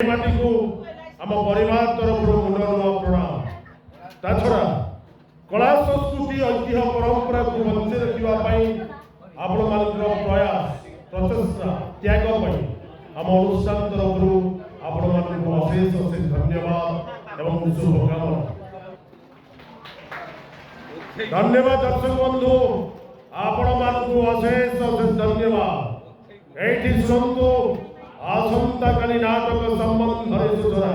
माटी को आम परिवार तरफ मुंडन प्रणाम ताछड़ा कला संस्कृति ऐतिह्य परंपरा को बंचे रखापी आपण मान प्रयास प्रचेषा त्याग आम अनुष्ठान तरफ आपण मान अशेष अशेष धन्यवाद एवं शुभकामना। धन्यवाद दर्शक बंधु आपण मानकु अशेष अशेष धन्यवाद। एठी शुणु आसंता काली नाटक संबंध सूचना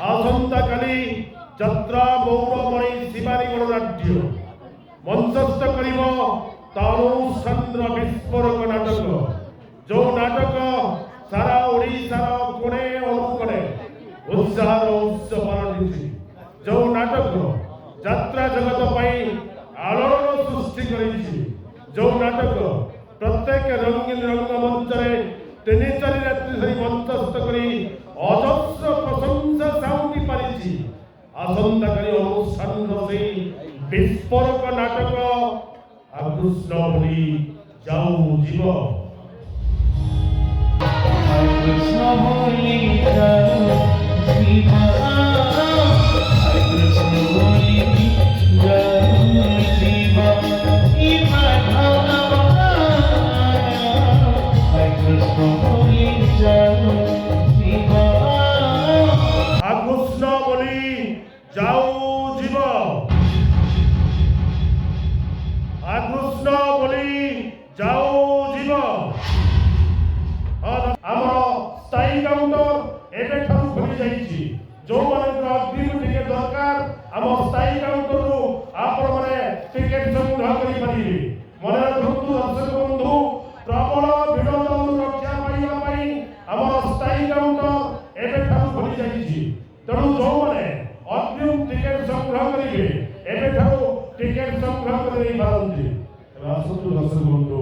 आसंता काली जत्रा गौरवमणि शिवानी गणनाट्य मंचस्थ करिब तानुष्ठान विस्फोरक नाटक जो नाटक सारा ओडिशार कोणे अनुकोणे उत्साह उत्सव पालटिछि जो नाटक यात्रा जगत पई आलोड़न सृष्टि करिछि जो नाटक प्रत्येक रंगीन रंगमंच रे तीन चारि रात्रि धरी मंचस्थ करी अजस्र प्रशंसा साउंडी पारिछि आसंताकाली अनुष्ठान से विस्फोरक नाटक आकृष्ण बोली जाऊ जीव कृष्ण बोली जाऊ जीव कृष्ण बोली जाऊ जीव कृष्ण बोली जाऊ जीव आकृष्ण बोली जाऊ जीव आकृष्ण बोली जाऊ जीव आमर स्थायी काउंटर एबे ठारू खुली जाइछि जो माने अग्रिम टिकेट दरकार आम स्थायी काउंटर रु आपण माने टिकेट संग्रह करि परिबे मने रखंतु दर्शक बंधु प्रबल भिड़ रक्षा पाइबा पई आम स्थायी काउंटर एबे ठारू खुली जाइछि तेणु जो माने अग्रिम टिकेट संग्रह करिवे एबे ठारू टिकेट संग्रह करि पारନ୍ତି आसतु दर्शक बंधु